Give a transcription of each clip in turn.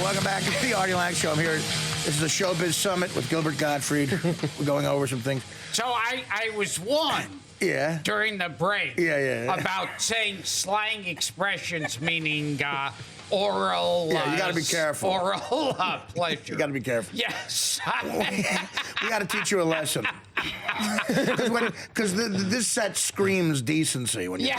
welcome back to the Artie Lange Show. I'm here. This is a Showbiz Summit with Gilbert Gottfried. We're going over some things. So I was warned during the break about saying slang expressions meaning oral. Yeah, you got to be careful. Oral pleasure. You got to be careful. Yes. We got to teach you a lesson. Because this set screams decency when you.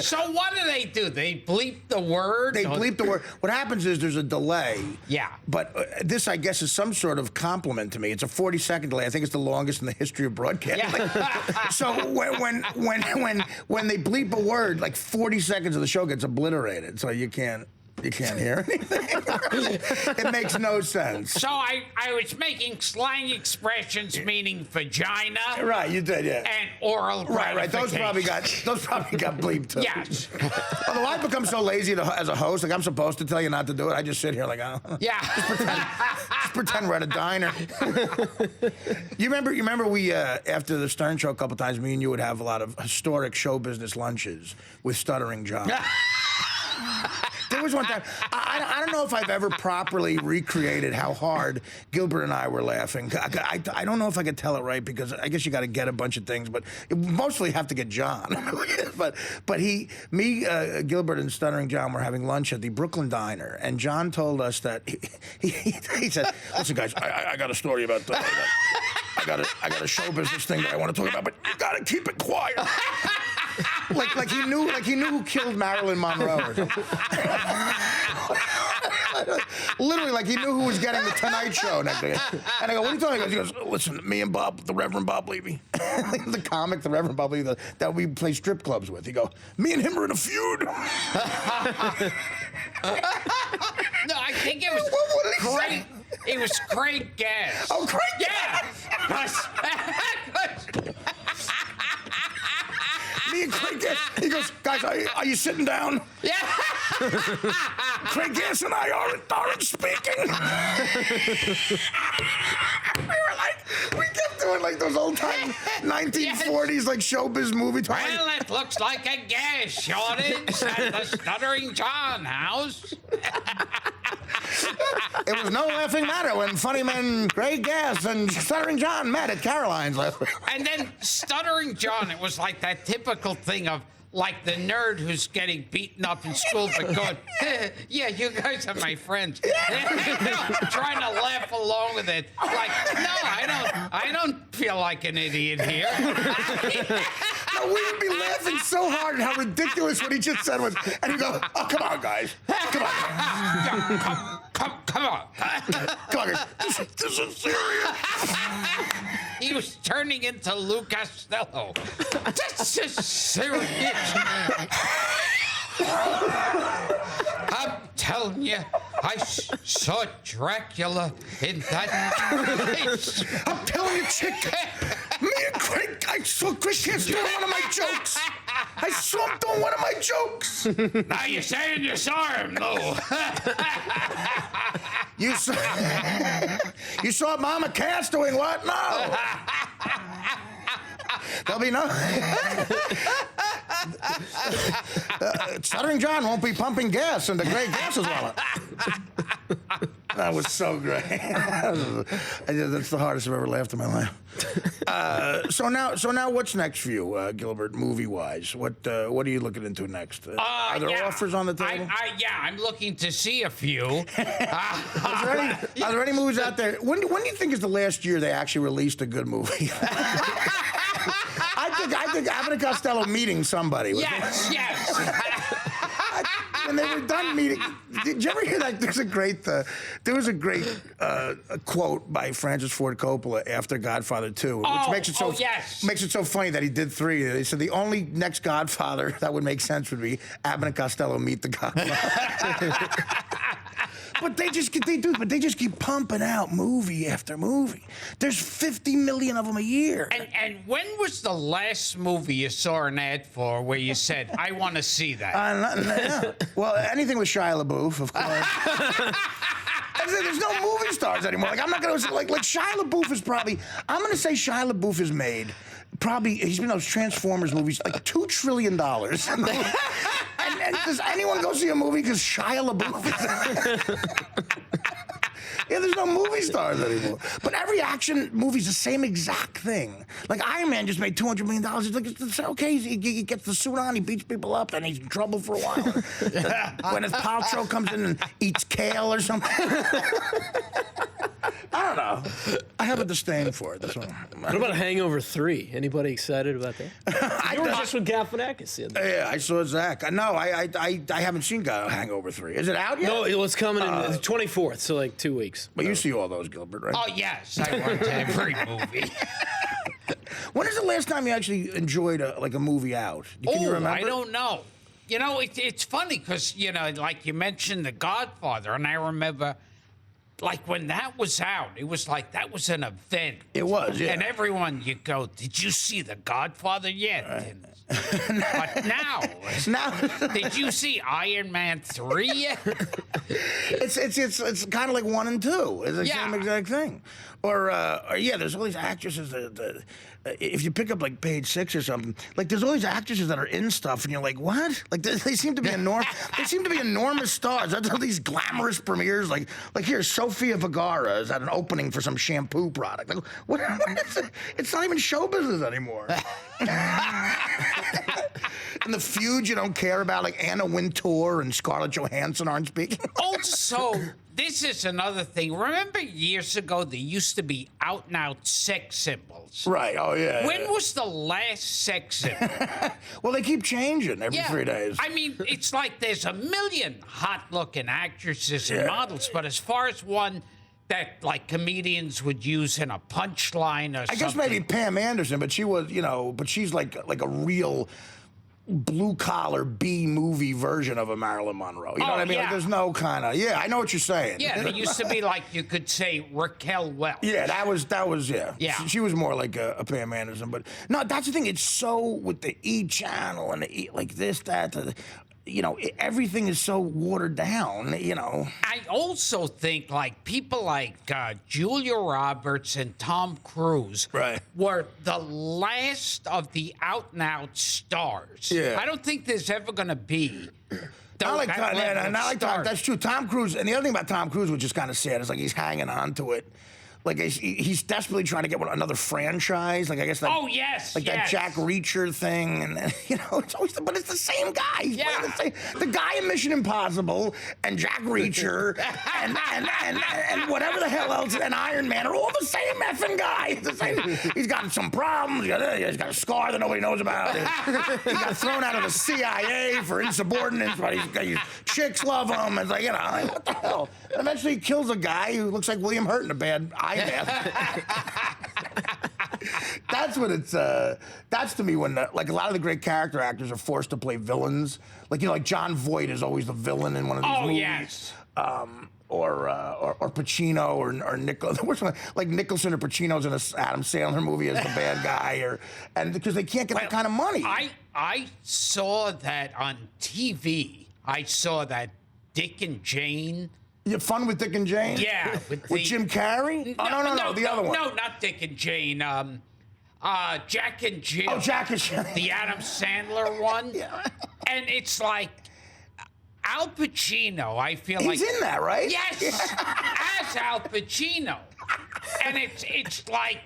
So what do? They bleep the word? They bleep the word. What happens is there's a delay. Yeah. But this, I guess, is some sort of compliment to me. It's a 40-second delay. I think it's the longest in the history of broadcasting. Yeah. So when they bleep a word, like 40 seconds of the show gets obliterated. So you can't hear anything. It makes no sense. So I was making slang expressions meaning vagina. Right, you did, yeah. And oral gratification. Right. Those probably got bleeped too. Yes. Although I've become so lazy as a host, like I'm supposed to tell you not to do it. I just sit here like, oh. Yeah. Just pretend we're at a diner. You remember we after the Stern Show a couple times, me and you would have a lot of historic show business lunches with Stuttering John. There was one time, I don't know if I've ever properly recreated how hard Gilbert and I were laughing. I don't know if I could tell it right because I guess you got to get a bunch of things, but you mostly have to get John. but Gilbert and Stuttering John were having lunch at the Brooklyn Diner, and John told us that he said, "Listen, guys, I got a story about that. I got a show business thing that I want to talk about, but you got to keep it quiet." Like he knew who killed Marilyn Monroe or something. Literally, like he knew who was getting the Tonight Show next day. And I go, "What are you talking about?" He goes, "Listen, me and Bob, the Reverend Bob Levy," the comic, the Reverend Bob Levy, that we play strip clubs with. He go, "Me and him are in a feud." No, I think it was Craig. It was Craig Gass. Oh, Craig Gass. Me and Craig Gass. He goes, "Guys, are you sitting down?" Yeah. Craig Gass and I aren't speaking. We kept doing like those old time 1940s like showbiz movie talk. Well, it looks like a gas shortage at the Stuttering John house. It was no laughing matter when funny men Craig Gass and Stuttering John met at Caroline's last week. And then Stuttering John, it was like that typical thing of like the nerd who's getting beaten up in school but going, "Yeah, you guys are my friends." Trying to laugh along with it. Like, no, I don't feel like an idiot here. No, we would be laughing so hard at how ridiculous what he just said was. And he'd go, "Oh, come on, guys. Come on. Come on. Come on, guys. This is serious." He was turning into Lou Costello. This is serious. I'm telling you, I saw Dracula in that place. I'm telling you, chick. Me and Craig, I saw Chris Gass doing one of my jokes. I saw him doing one of my jokes. Now you're saying you saw him, though. You saw Mama Cass doing what? No. There'll be no. Stuttering John won't be pumping gas into Craig Gass's wallet. That was so great. That's the hardest I've ever laughed in my life. So now, what's next for you, Gilbert, movie-wise? What are you looking into next? Are there offers on the table? I'm looking to see a few. Are there any movies out there? When do you think is the last year they actually released a good movie? I think Abbott and Costello meeting somebody. Yes. When they were done meeting, did you ever hear that? There was a great quote by Francis Ford Coppola after Godfather 2, which makes it so funny that he did 3. They said the only next Godfather that would make sense would be Abbott and Costello meet the Godfather. But they just keep pumping out movie after movie. There's 50 million of them a year. And when was the last movie you saw an ad for where you said, "I want to see that"? Well, anything with Shia LaBeouf, of course. There's no movie stars anymore. Like I'm not gonna like Shia LaBeouf is probably. I'm gonna say Shia LaBeouf has made. Probably he's been in those Transformers movies like $2 trillion. And does anyone go see a movie because Shia LaBeouf is in it? Yeah, there's no movie stars anymore. But every action movie's the same exact thing. Like Iron Man just made $200 million. It's like, it's okay, he gets the suit on, he beats people up, then he's in trouble for a while. Gwyneth Paltrow comes in and eats kale or something. I don't know. I have a disdain for it. That's what. What about Hangover 3? Anybody excited about that? You were just with Galifianakis the other day. Yeah, I saw Zach. No, I haven't seen Hangover 3. Is it out yet? No, it's coming in the 24th, so like 2 weeks. But you see all those, Gilbert, right? Oh, yes, I watch every movie. When is the last time you actually enjoyed a movie out? Can you remember? I don't know. You know, it's funny because, you know, like you mentioned The Godfather, and I remember, like, when that was out, it was like that was an event. It was, yeah. And everyone, you go, did you see The Godfather yet? Right. But now, did you see Iron Man 3 yet? It's kind of like 1 and 2. It's the same exact thing. Or yeah, there's all these actresses that if you pick up like page 6 or something, like there's all these actresses that are in stuff, and you're like, what? Like they seem to be enormous. They seem to be enormous stars. That's all these glamorous premieres. Like here, Sofia Vergara is at an opening for some shampoo product. Like, what is it? It's not even show business anymore. And the feuds you don't care about, like Anna Wintour and Scarlett Johansson aren't speaking. Also, this is another thing. Remember years ago, there used to be out-and-out sex symbols. Right, oh yeah. When was the last sex symbol? Well, they keep changing every 3 days. I mean, it's like there's a million hot-looking actresses and models, but as far as one that, like, comedians would use in a punchline or something. I guess maybe Pam Anderson, but she was, but she's like a real blue-collar B-movie version of a Marilyn Monroe. You know what I mean? Yeah. Like, there's no kind of, I know what you're saying. Yeah, there used to be, like, you could say Raquel Welch. Yeah, that was, Yeah. She was more like a Pam Anderson, but no, that's the thing. It's so with the E channel and the like this, that, everything is so watered down, I also think, like, people like Julia Roberts and Tom Cruise were the last of the out-and-out stars. Yeah. I don't think there's ever going to be not like Tom, stars. that's true. Tom Cruise, and the other thing about Tom Cruise, which is kind of sad, is like he's hanging on to it. Like he's desperately trying to get another franchise. Like I guess that. Oh yes. That Jack Reacher thing, and it's always, but it's the same guy. He's playing the guy in Mission Impossible and Jack Reacher and whatever the hell else and Iron Man are all the same effing guy. It's the same. He's got some problems. He's got a scar that nobody knows about. He got thrown out of the CIA for insubordinance, but chicks love him. It's like like, what the hell? And eventually he kills a guy who looks like William Hurt in a bad eye. That's what it's. That's to me when like a lot of the great character actors are forced to play villains. Like like John Voight is always the villain in one of these movies. Yes. Or Pacino or Nicholson, like Nicholson or Pacino's in a Adam Sandler movie as the bad guy, and because they can't get that kind of money. I saw that on TV. I saw that Dick and Jane. You Fun with Dick and Jane? Yeah. With Jim Carrey? No, the other one. No, not Dick and Jane. Jack and Jill. Oh, Jack and Jill. The Adam Sandler one. Yeah. And it's like Al Pacino, I feel like. He's in that, right? Yes. As Al Pacino. And it's like,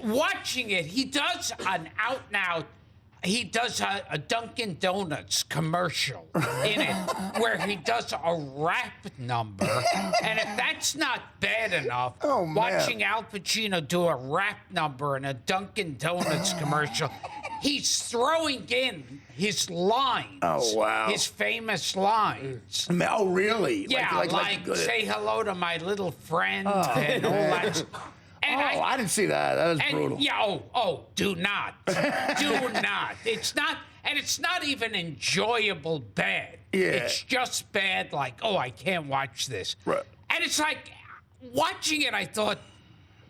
watching it, he does an out-and-out. He does a Dunkin' Donuts commercial in it where he does a rap number. And if that's not bad enough, watching Al Pacino do a rap number in a Dunkin' Donuts commercial, he's throwing in his lines. Oh, wow. His famous lines. Oh, really? Yeah, like say hello to my little friend and all that. And I didn't see that. That was brutal. Yeah, do not. Do not. It's not, and it's not even enjoyable bad. Yeah. It's just bad, like, I can't watch this. Right. And it's like, watching it, I thought,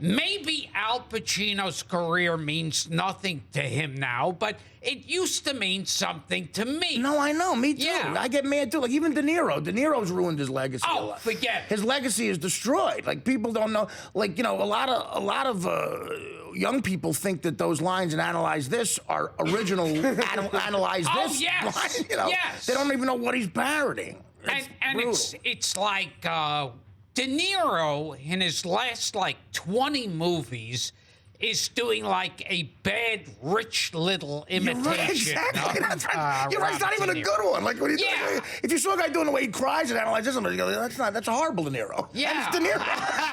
maybe Al Pacino's career means nothing to him now, but it used to mean something to me. No, I know. Me too. Yeah. I get mad too. Like even De Niro. De Niro's ruined his legacy. a Oh, lot. forget it. His legacy is destroyed. Like people don't know. Like a lot of young people think that those lines and Analyze This are original. Analyze Oh, This. yes. Line, Yes. They don't even know what he's parodying. And it's like De Niro in his last 20 movies is doing like a bad rich little imitation. You're right, exactly. of, That's right. You're right. It's not Robert even De a Niro. good one. Like when you Yeah. if you saw a guy doing the way he cries and Analyze This, you go, that's a horrible De Niro. Yeah. That's De Niro.